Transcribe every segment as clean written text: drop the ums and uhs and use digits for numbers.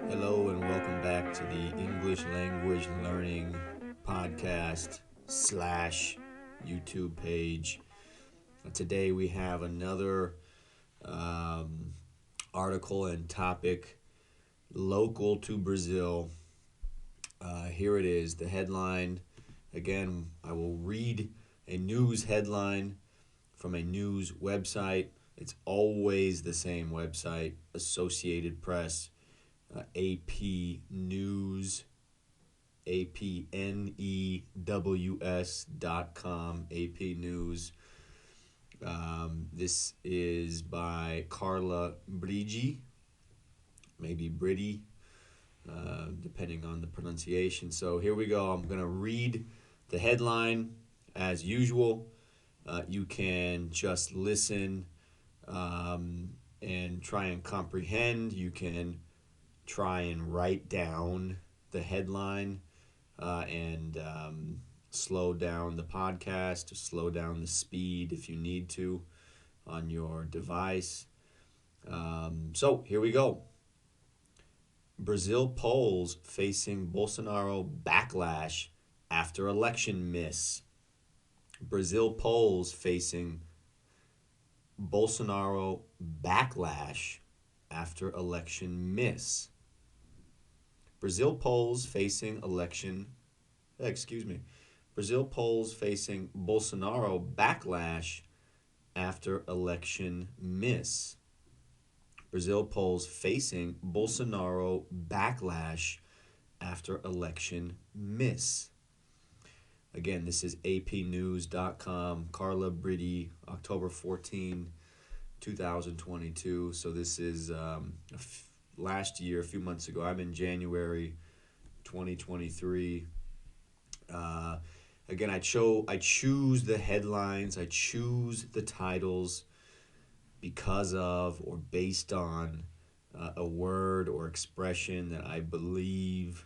Hello and welcome back to the English Language Learning Podcast / YouTube page. Today we have another article and topic local to Brazil. Here it is, the headline. Again, I will read a news headline from a news website. It's always the same website, Associated Press. AP News, APNEWS.com, AP News. This is by Carla Brigi, maybe Britti, depending on the pronunciation. So here we go. I'm going to read the headline as usual. You can just listen and try and comprehend. You can try and write down the headline and slow down the podcast, slow down the speed if you need to on your device. So here we go. Brazil polls facing Bolsonaro backlash after election miss. Brazil polls facing Bolsonaro backlash after election miss. Brazil polls facing Bolsonaro backlash after election miss. Brazil polls facing Bolsonaro backlash after election miss. Again, this is apnews.com, Carla Britti, October 14, 2022. So this is last year, a few months ago. I'm in January 2023. Again, I choose the headlines, I choose the titles because of or based on a word or expression that I believe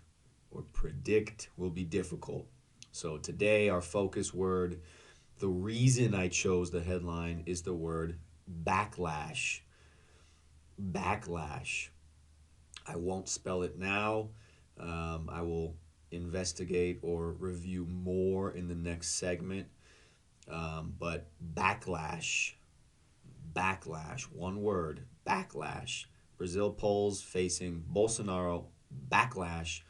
or predict will be difficult. So today, our focus word, the reason I chose the headline is the word backlash. Backlash. I won't spell it now. I will investigate or review more in the next segment. But backlash, one word, backlash. Brazil polls facing Bolsonaro backlash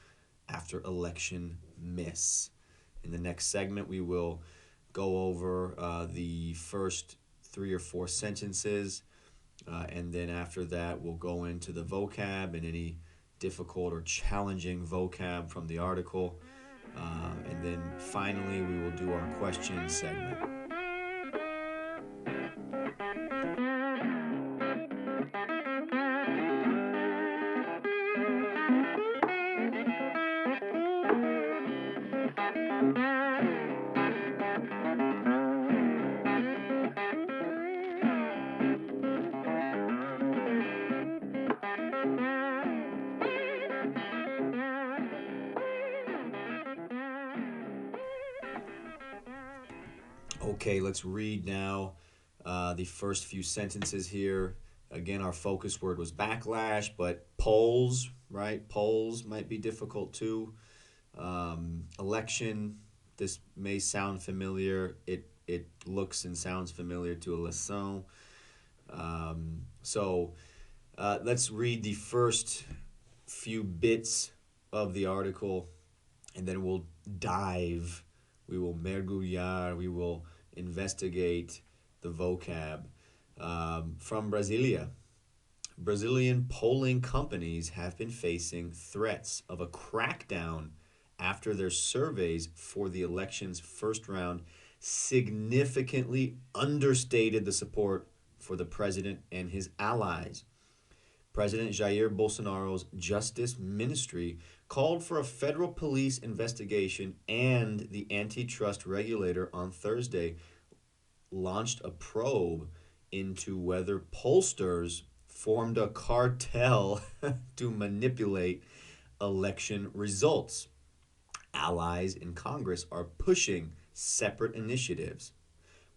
after election miss. In the next segment, we will go over the first 3 or 4 sentences. And then after that, we'll go into the vocab and any difficult or challenging vocab from the article. And then finally, we will do our question segment. Okay, let's read now the first few sentences here. Again, our focus word was backlash, but polls, right? Polls might be difficult too. Election, this may sound familiar. It looks and sounds familiar to eleição. So let's read the first few bits of the article, and then we'll dive. We will mergulhar. We will investigate the vocab. From Brasilia. Brazilian polling companies have been facing threats of a crackdown after their surveys for the election's first round significantly understated the support for the president and his allies. President Jair Bolsonaro's Justice Ministry called for a federal police investigation, and the antitrust regulator on Thursday launched a probe into whether pollsters formed a cartel to manipulate election results. Allies in Congress are pushing separate initiatives,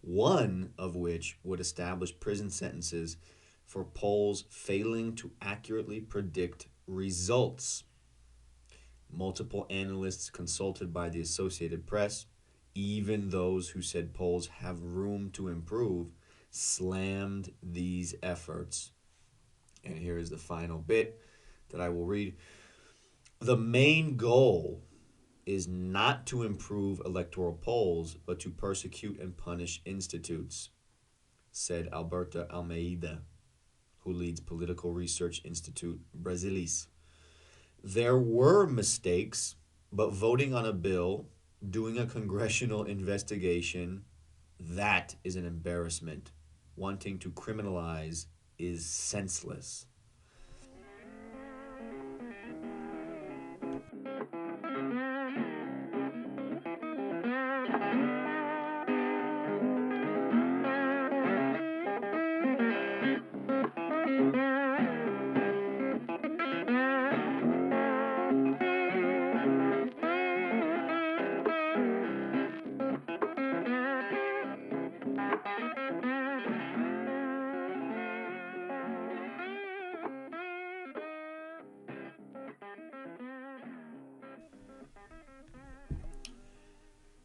one of which would establish prison sentences for polls failing to accurately predict results. Multiple analysts consulted by the Associated Press, even those who said polls have room to improve, slammed these efforts. And here is the final bit that I will read. The main goal is not to improve electoral polls, but to persecute and punish institutes, said Alberta Almeida, who leads Political Research Institute Brasilis. There were mistakes, but voting on a bill, doing a congressional investigation, that is an embarrassment. Wanting to criminalize is senseless.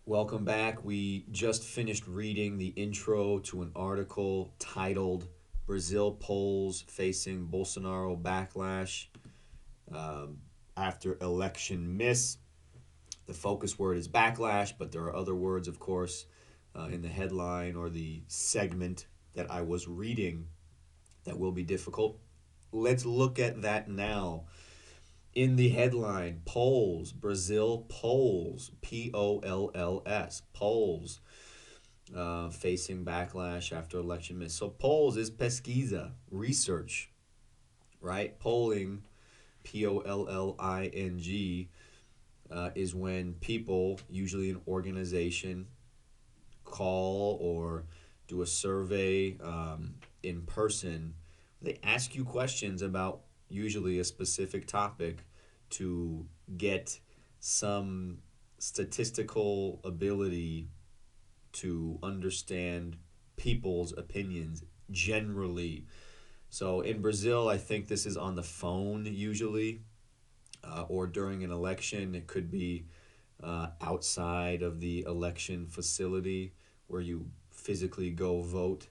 Welcome back. We just finished reading the intro to an article titled Brazil Polls Facing Bolsonaro Backlash After Election Miss. The focus word is backlash, but there are other words, of course, in the headline or the segment that I was reading that will be difficult. Let's look at that now. In the headline, polls, Brazil polls, Polls, polls, facing backlash after election miss. So polls is pesquisa, research, right? Polling, Polling, is when people, usually an organization, call or do a survey in person. They ask you questions about usually a specific topic to get some statistical ability to understand people's opinions generally. So in Brazil, I think this is on the phone usually, or during an election. It could be outside of the election facility where you physically go vote.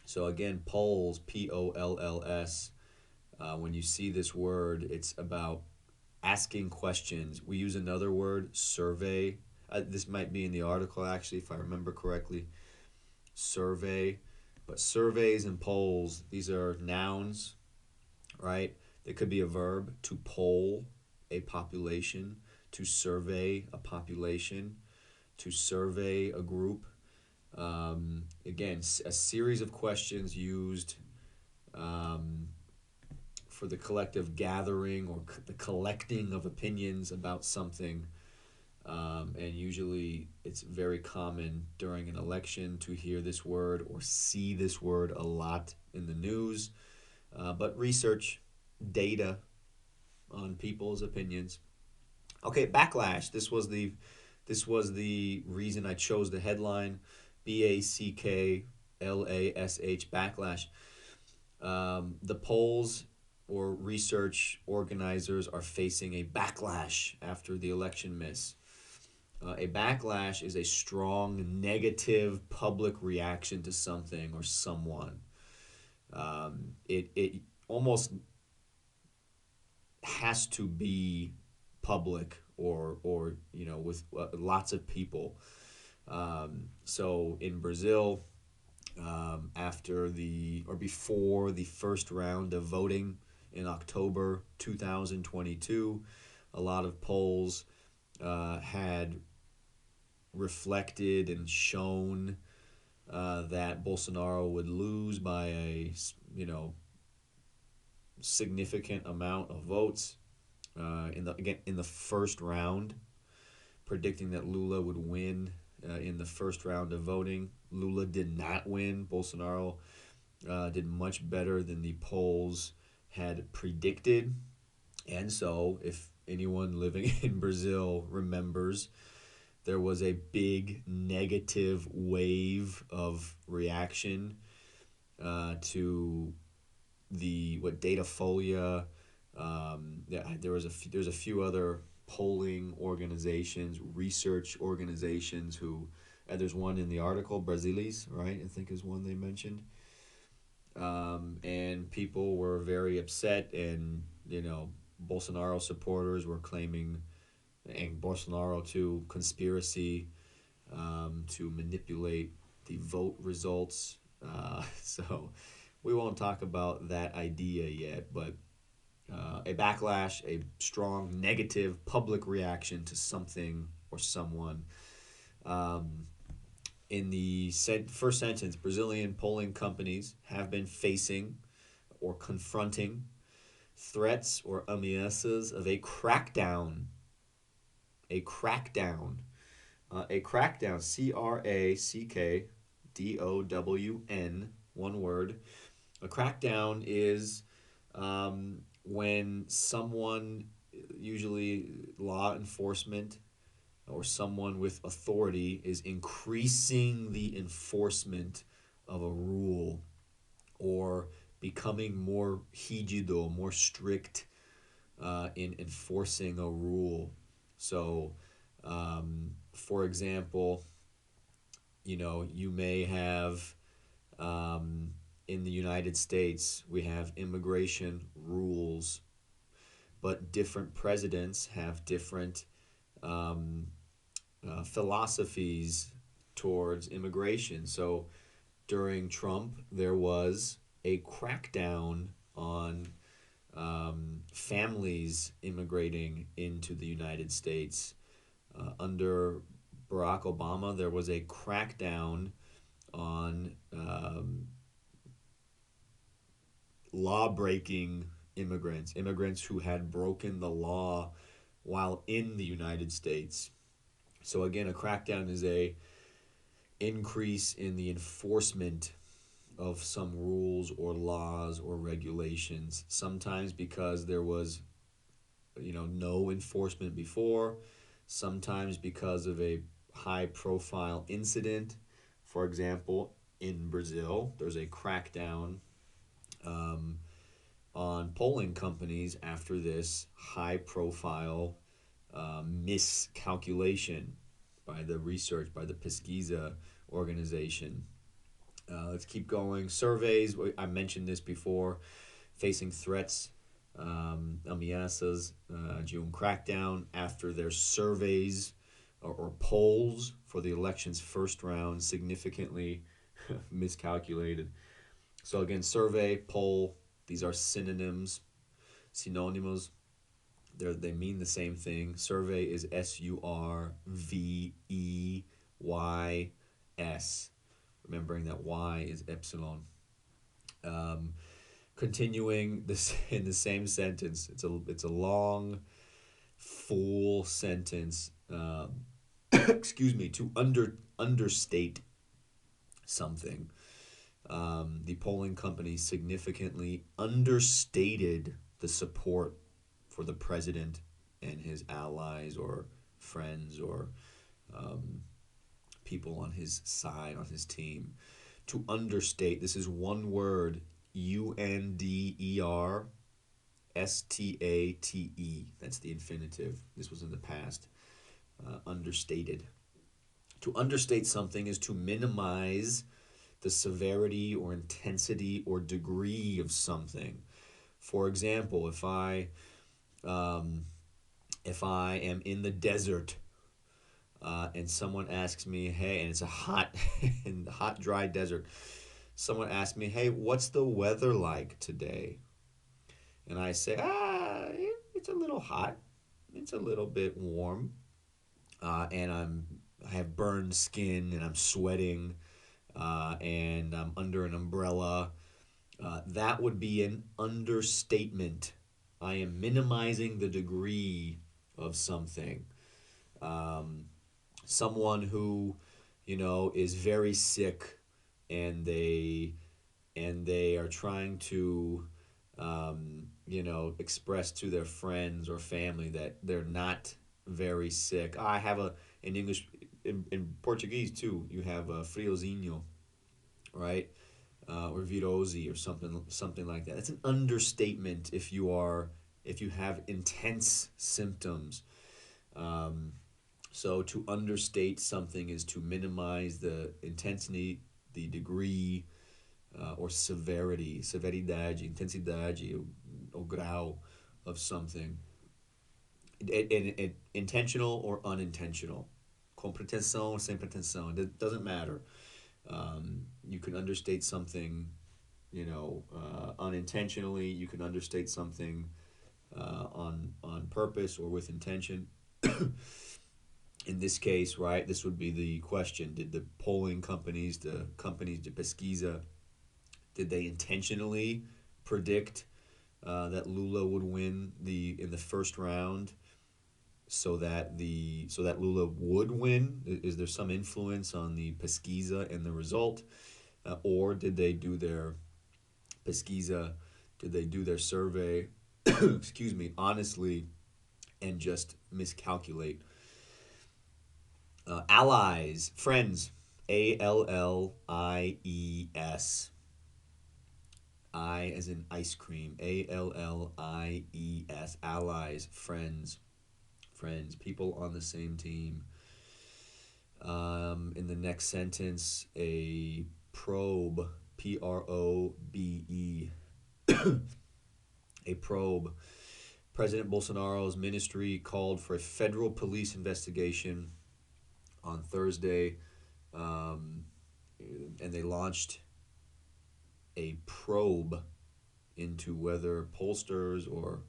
So again, polls, Polls. When you see this word, it's about asking questions. We use another word, survey. This might be in the article, actually, if I remember correctly. Survey. But surveys and polls, these are nouns, right? They could be a verb, to poll a population, to survey a population, to survey a group. Again, a series of questions used for the collective gathering or the collecting of opinions about something. And usually it's very common during an election to hear this word or see this word a lot in the news. But research, data on people's opinions. Okay, backlash. This was the reason I chose the headline. Backlash, backlash. The polls or research organizers are facing a backlash after the election miss. A backlash is a strong negative public reaction to something or someone. It almost has to be public or with lots of people. So in Brazil, after before the first round of voting in October 2022, a lot of polls had reflected and shown that Bolsonaro would lose by a significant amount of votes in the first round, predicting that Lula would win in the first round of voting. Lula did not win. Bolsonaro did much better than the polls had predicted. And so, if anyone living in Brazil remembers, there was a big negative wave of reaction to the Datafolia. There's a few other polling organizations, research organizations who. There's one in the article, Brasilis, right? I think is one they mentioned. And people were very upset, and Bolsonaro supporters were claiming, and Bolsonaro too, conspiracy to manipulate the vote results. So we won't talk about that idea yet, but a backlash, a strong negative public reaction to something or someone. In the first sentence, Brazilian polling companies have been facing or confronting threats or ameaças of a crackdown. A crackdown. A crackdown, CRACKDOWN, one word. A crackdown is when someone, usually law enforcement or someone with authority, is increasing the enforcement of a rule or becoming more rígido, more strict in enforcing a rule. So, for example, you may have in the United States, we have immigration rules, but different presidents have different philosophies towards immigration. So during Trump, there was a crackdown on families immigrating into the United States. Under Barack Obama, there was a crackdown on law-breaking immigrants who had broken the law while in the United States. So again, a crackdown is a increase in the enforcement of some rules or laws or regulations, sometimes because there was no enforcement before, sometimes because of a high profile incident. For example, in Brazil, there's a crackdown on polling companies after this high profile miscalculation by the pesquisa organization. Let's keep going. Surveys, I mentioned this before, facing threats, ameaças, June crackdown after their surveys or polls for the election's first round significantly miscalculated. So again, survey, poll, these are synonyms, synonymous. They mean the same thing. Survey is SURVEYS. Remembering that Y is epsilon. Continuing this in the same sentence. It's a long, full sentence. Excuse me. To understate something. The polling company significantly understated the support for the president and his allies or friends or people on his side, on his team. To understate, this is one word, UNDERSTATE. That's the infinitive. This was in the past. Understated. To understate something is to minimize the severity or intensity or degree of something. For example, if I am in the desert and someone asks me, hey, and it's a hot, dry desert, someone asks me, hey, what's the weather like today? And I say, it's a little hot, it's a little bit warm, and I have burned skin and I'm sweating. and I'm under an umbrella. That would be an understatement. I am minimizing the degree of something. Um, Someone who, is very sick, and they are trying to, express to their friends or family that they're not very sick. I have in English, in Portuguese too, you have a friozinho, right? Or virose or something like that. It's an understatement if you have intense symptoms. Um, so to understate something is to minimize the intensity, the degree, or severity, severidade, intensidade, o grau of something. Intentional or unintentional. Com pretensão or sem pretensão. It doesn't matter. You can understate something, unintentionally. You can understate something on purpose or with intention. In this case, right, this would be the question: did the polling companies, the companies de pesquisa, did they intentionally predict that Lula would win in the first round, so that Lula would win? Is there some influence on the pesquisa and the result, or did they do their pesquisa? Did they do their survey? Excuse me, honestly, and just miscalculate? Allies, friends, Allies. I as in ice cream, Allies, allies, friends, people on the same team. In the next sentence, a probe, Probe, a probe. President Bolsonaro's ministry called for a federal police investigation on Thursday, and they launched a probe into whether pollsters or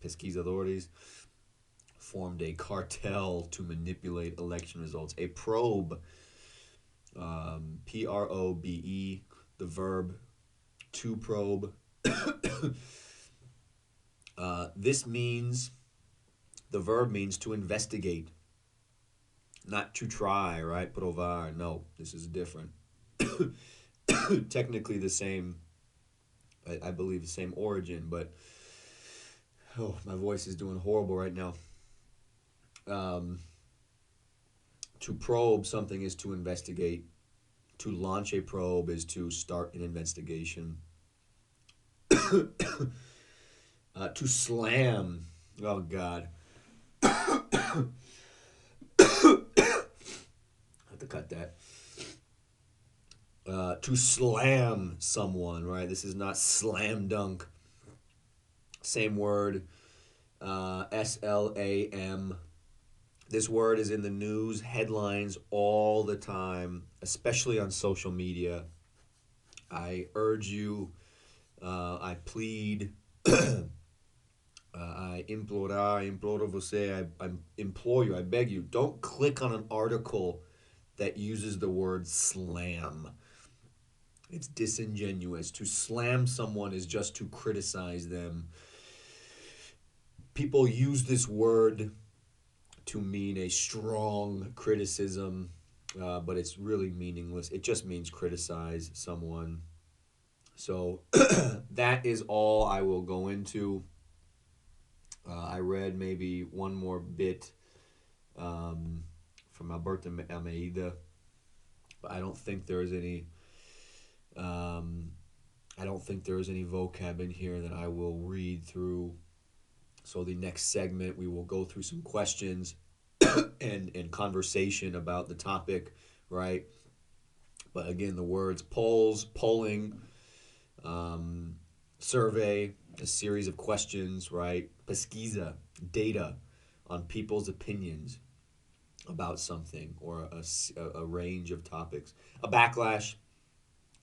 pesquisadores formed a cartel to manipulate election results. A probe, Probe, the verb to probe. This means, the verb means to investigate, not to try, right? Provar. No, this is different. Technically the same, I believe the same origin, but my voice is doing horrible right now. To probe something is to investigate. To launch a probe is to start an investigation. To slam. Oh, God. I have to cut that. To slam someone, right? This is not slam dunk. Same word. SLAM. This word is in the news headlines all the time, especially on social media. I urge you, I plead, I imploro você, I implore you, I beg you, don't click on an article that uses the word slam. It's disingenuous. To slam someone is just to criticize them. People use this word to mean a strong criticism, but it's really meaningless. It just means criticize someone. So that is all I will go into. I read maybe one more bit from Alberto Almeida, but I don't think there is any. I don't think there is any vocab in here that I will read through. So the next segment, we will go through some questions and conversation about the topic, right? But again, the words polls, polling, survey, a series of questions, right? Pesquisa, data on people's opinions about something or a range of topics. A backlash,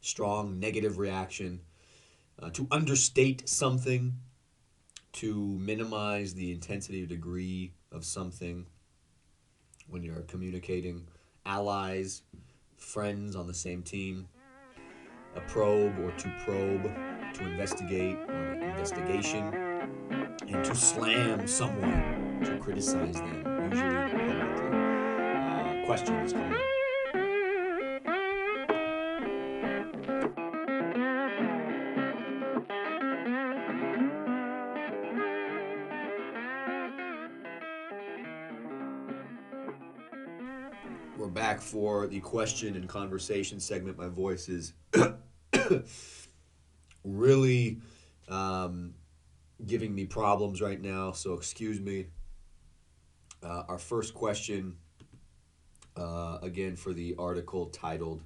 strong negative reaction. To understate something, to minimize the intensity or degree of something when you're communicating. Allies, friends on the same team, a probe or to probe, to investigate or an investigation, and to slam someone, to criticize them, usually publicly. Question is coming up. We're back for the question and conversation segment. My voice is really giving me problems right now, so excuse me. Our first question, again, for the article titled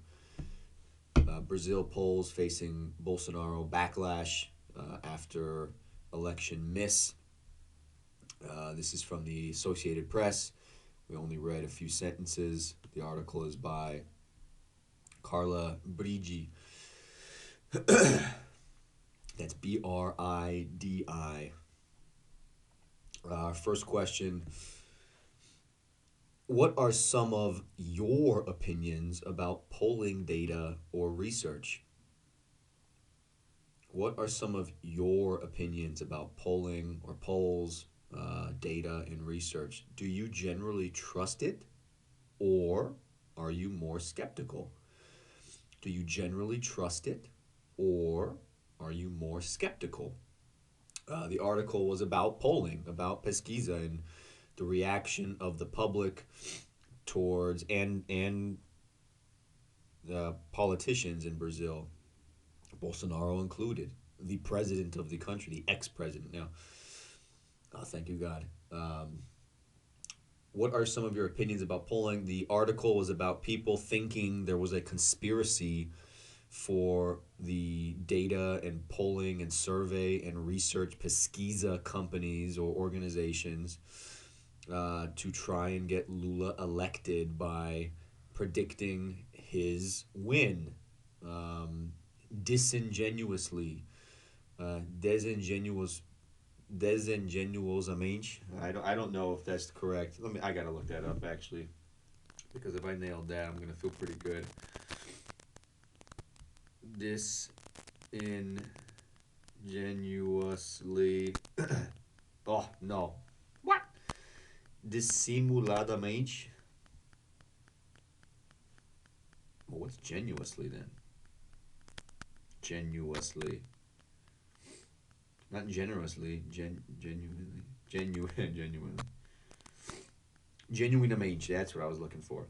Brazil polls facing Bolsonaro backlash after election miss. This is from the Associated Press. We only read a few sentences. The article is by Carla Brigi. That's Bridi. First question. What are some of your opinions about polling data or research? What are some of your opinions about polling or polls, data, and research? Do you generally trust it, or are you more skeptical? Do you generally trust it, or are you more skeptical? The article was about polling, about pesquisa, and the reaction of the public towards and the politicians in Brazil, Bolsonaro included, the president of the country, the ex-president now. Oh, thank you, God. What are some of your opinions about polling? The article was about people thinking there was a conspiracy for the data and polling and survey and research pesquisa companies or organizations to try and get Lula elected by predicting his win disingenuously, disingenuosamente. I don't know if that's correct. I gotta look that up actually, because if I nailed that, I'm gonna feel pretty good. Disingenuously. Oh no. What? Dissimuladamente. Well, what's genuously then? Genuously. Not generously, genuinely. Genuinely. Genuinamente, that's what I was looking for.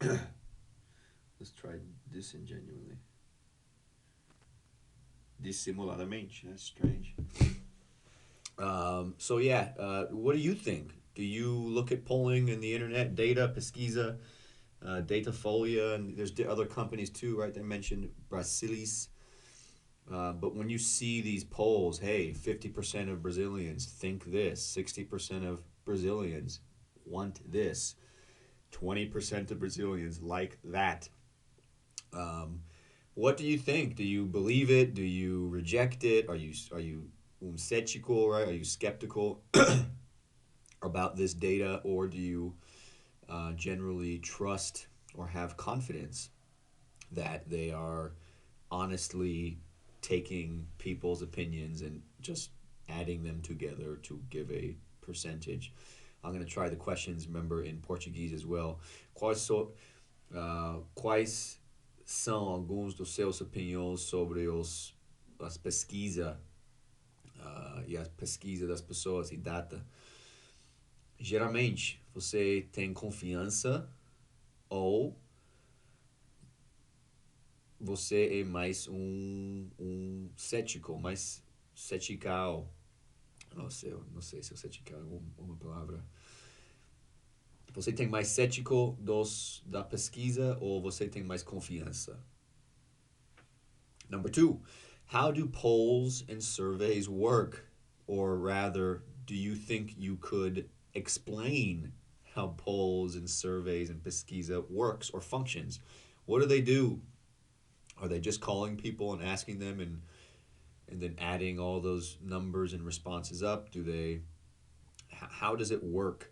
Let's try disingenuinely. Dissimuladamente, that's strange. So yeah, what do you think? Do you look at polling in the internet, data, pesquisa, Datafolia, and there's other companies too, right? They mentioned Brasilis. But when you see these polls, hey, 50% of Brazilians think this, 60% of Brazilians want this, 20% of Brazilians like that. What do you think? Do you believe it? Do you reject it? Are you cético, right? Are you skeptical about this data, or do you generally trust or have confidence that they are honestly taking people's opinions and just adding them together to give a percentage? I'm going to try the questions, remember, in Portuguese as well. Quais são alguns dos seus opiniões sobre as pesquisas e as pesquisas das pessoas e data? Geralmente, você tem confiança ou você é mais um cético, mais cetical. Não sei se o cetical é uma palavra. Você tem mais cético da pesquisa ou você tem mais confiança? Number 2, how do polls and surveys work? Or rather, do you think you could explain how polls and surveys and pesquisa works or functions? What do they do? Are they just calling people and asking them and then adding all those numbers and responses up? How does it work?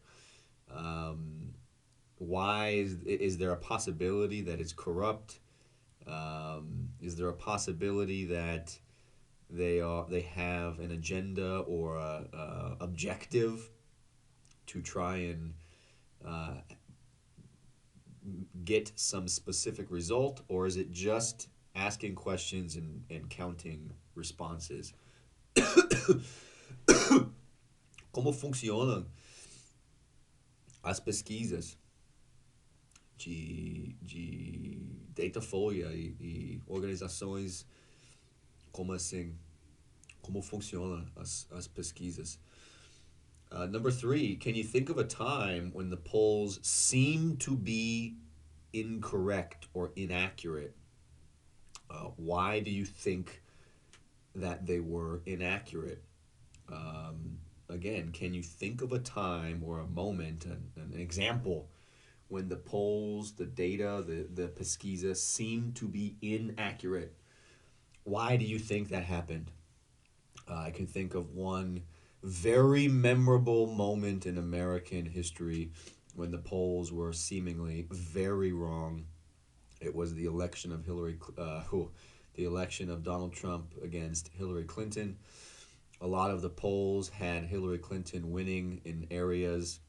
Why is there a possibility that it's corrupt? Is there a possibility that they have an agenda or a objective to try and uh, get some specific result, or is it just asking questions and counting responses? Como funcionam as pesquisas de Datafolha e organizações como assim? Como funcionam as pesquisas? Number 3, can you think of a time when the polls seem to be incorrect or inaccurate? Why do you think that they were inaccurate? Again, can you think of a time or a moment, an example, when the polls, the data, the pesquisa seem to be inaccurate? Why do you think that happened? I can think of one very memorable moment in American history when the polls were seemingly very wrong. It was the election of the election of Donald Trump against Hillary Clinton. A lot of the polls had Hillary Clinton winning in areas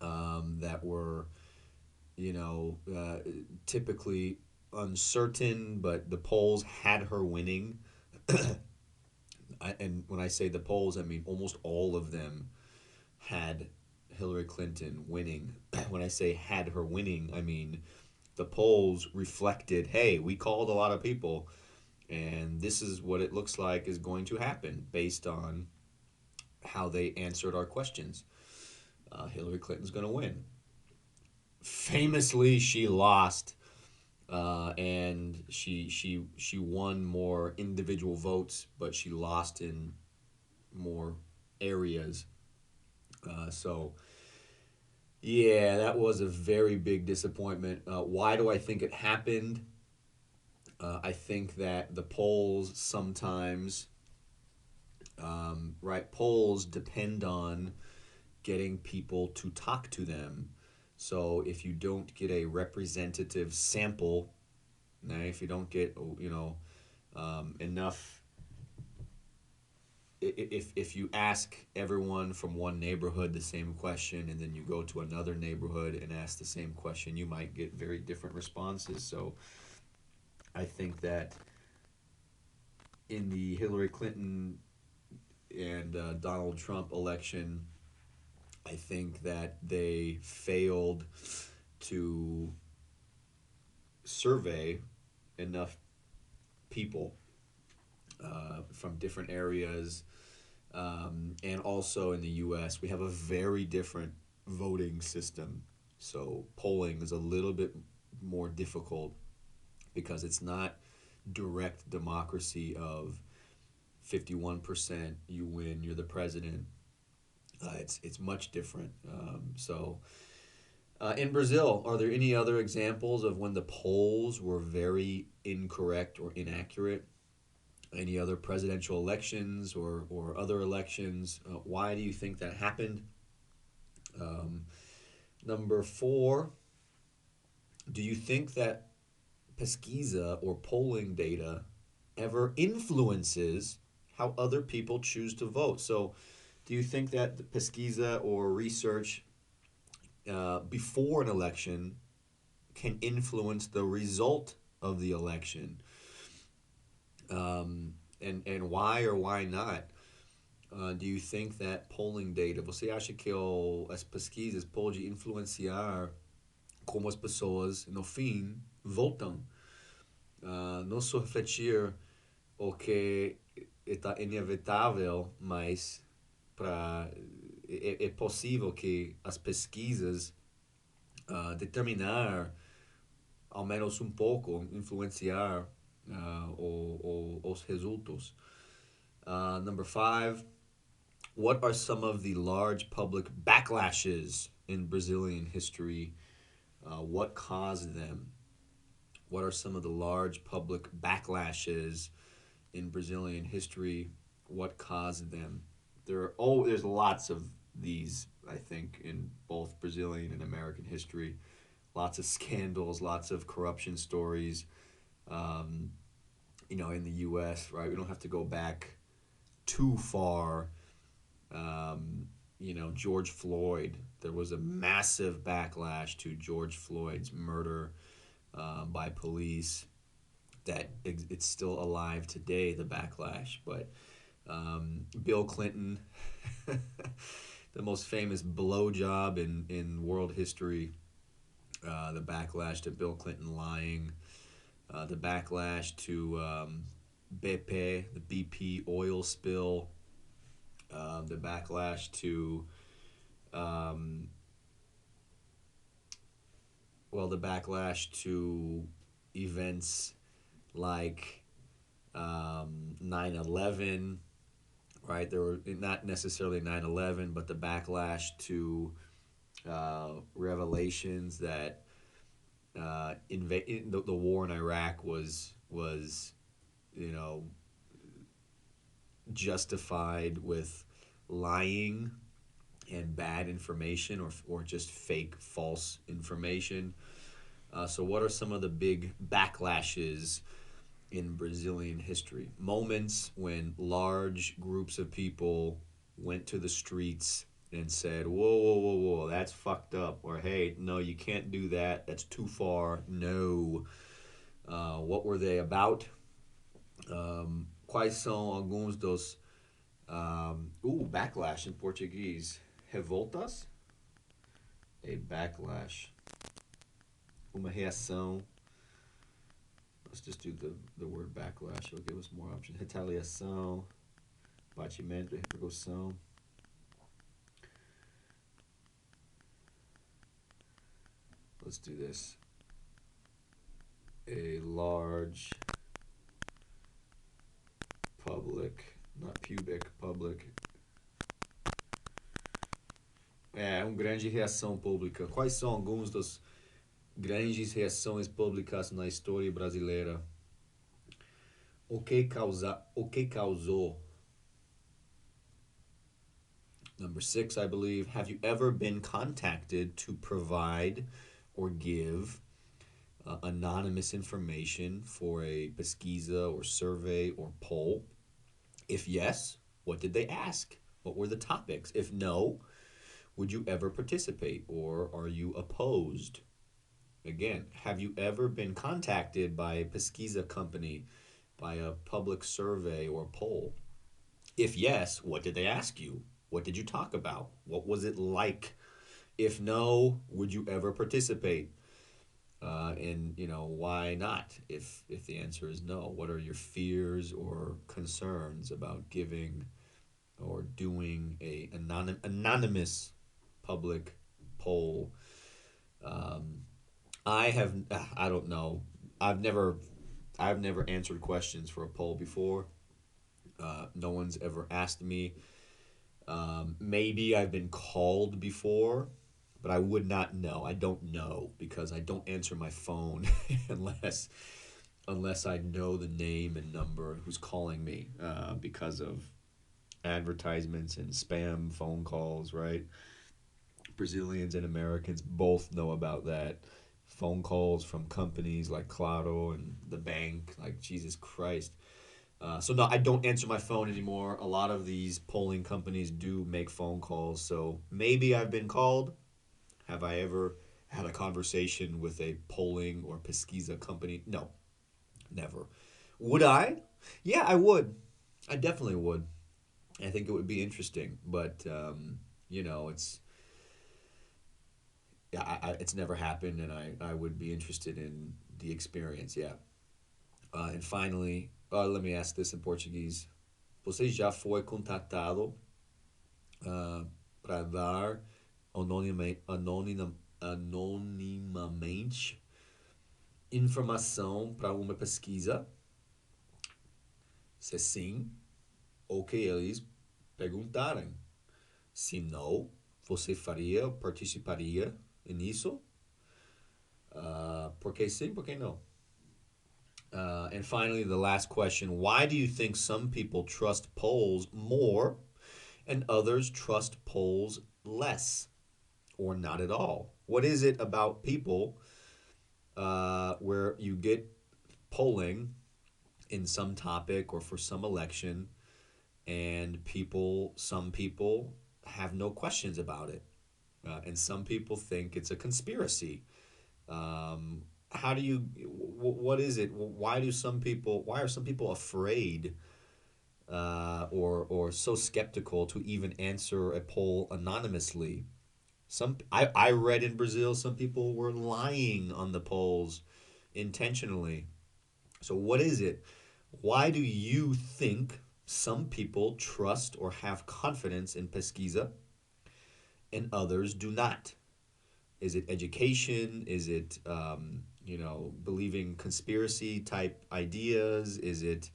that were, typically uncertain, but the polls had her winning. And when I say the polls, I mean almost all of them had Hillary Clinton winning. When I say had her winning, I mean the polls reflected, hey, we called a lot of people, and this is what it looks like is going to happen based on how they answered our questions. Hillary Clinton's going to win. Famously, she lost, and she won more individual votes, but she lost in more areas. So yeah, that was a very big disappointment. Why do I think it happened? I think that the polls sometimes, right? Polls depend on getting people to talk to them. So if you don't get a representative sample, if you don't get enough, if you ask everyone from one neighborhood the same question and then you go to another neighborhood and ask the same question, you might get very different responses. So I think that in the Hillary Clinton and Donald Trump election, I think that they failed to survey enough people from different areas. And also in the US, we have a very different voting system. So polling is a little bit more difficult because it's not direct democracy of 51% you win, you're the president. It's much different. In Brazil, are there any other examples of when the polls were very incorrect or inaccurate? Any other presidential elections or other elections? Why do you think that happened? Number 4, do you think that pesquisa or polling data ever influences how other people choose to vote? So, do you think that the pesquisa or research before an election can influence the result of the election? And why or why not? Do you think that polling data, você acha que as pesquisas podem influenciar como as pessoas, no fim, votam? Não só refletir o que está inevitável, mas é possível que as pesquisas determinar, ao menos um pouco, influenciar os resultados. Number 5, what are some of the large public backlashes in Brazilian history? What caused them? What are some of the large public backlashes in Brazilian history? What caused them? There's lots of these, I think, in both Brazilian and American history. lots of scandals, lots of corruption stories, um, in the U.S., right? We don't have to go back too far. George Floyd, there was a massive backlash to George Floyd's murder by police that it's still alive today, the backlash. But Bill Clinton, the most famous blowjob in world history, the backlash to Bill Clinton lying, the backlash to BP, the BP oil spill, the backlash to, the backlash to events like 9/11, right? There were not necessarily 9/11, but the backlash to revelations that the war in Iraq was justified with lying and bad information, or just fake, false information. So what are some of the big backlashes in Brazilian history? Moments when large groups of people went to the streets and said, whoa, whoa, whoa, whoa, that's fucked up. Or, hey, no, you can't do that. That's too far. No. What were they about? Quais são alguns dos... backlash in Portuguese. Revoltas? A backlash. Uma reação. Let's just do the word backlash. It'll give us more options. Retaliação. Batimento, repercussão. Let's do this. A large public, not pubic, public. Grande reação pública. Quais são alguns dos grandes reações públicas na história brasileira? O que causou? Number 6, I believe. Have you ever been contacted to provide or give anonymous information for a pesquisa or survey or poll? If yes, what did they ask? What were the topics? If no, would you ever participate, or are you opposed? Again, have you ever been contacted by a pesquisa company, by a public survey or poll? If yes, what did they ask you? What did you talk about? What was it like? If no, would you ever participate? And why not? If the answer is no, what are your fears or concerns about giving or doing a anonymous public poll? I don't know. I've never answered questions for a poll before. No one's ever asked me. Maybe I've been called before, but I would not know. I don't know, because I don't answer my phone unless I know the name and number who's calling me, because of advertisements and spam phone calls, right? Brazilians and Americans both know about that. Phone calls from companies like Claro and the bank, like Jesus Christ. So no, I don't answer my phone anymore. A lot of these polling companies do make phone calls, so maybe I've been called. Have I ever had a conversation with a polling or pesquisa company? No, never. Would I? Yeah, I would. I definitely would. I think it would be interesting, but it's never happened, and I would be interested in the experience. Yeah. And finally, let me ask this in Portuguese. Você já foi contatado para dar anonimamente informação para uma pesquisa? Se sim, o que eles perguntarem. Se não, você participaria nisso? Por que sim, por que não? And finally, the last question: why do you think some people trust polls more and others trust polls less, or not at all? What is it about people where you get polling in some topic or for some election, and some people have no questions about it, and some people think it's a conspiracy. How do you? What is it? Why do some people? Why are some people afraid, or so skeptical to even answer a poll anonymously? I read in Brazil some people were lying on the polls intentionally. So what is it? Why do you think some people trust or have confidence in pesquisa and others do not? Is it education? Is it believing conspiracy type ideas? Is it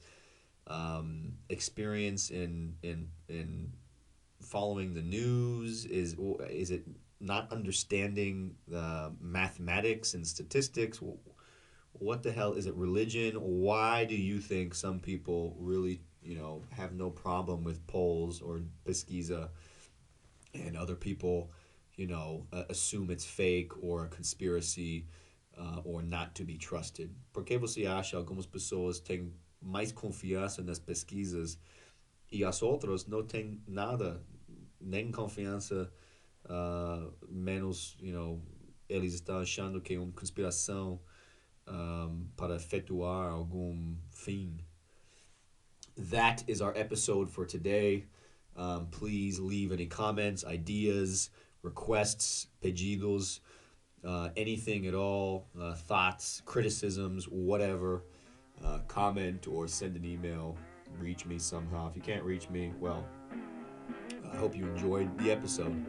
experience in following the news? Is it not understanding the mathematics and statistics? What the hell is it? Religion? Why do you think some people really have no problem with polls or pesquisa, and other people assume it's fake or a conspiracy, or not to be trusted? Por que você acha algumas pessoas têm mais confiança nas pesquisas e as outras não têm nada, nem confiança, menos, eles estão achando que é uma conspiração, para efetuar algum fim? That is our episode for today. Please leave any comments, ideas, requests, pedidos, anything at all, thoughts, criticisms, whatever. Comment or send an email. Reach me somehow. If you can't reach me, well, I hope you enjoyed the episode.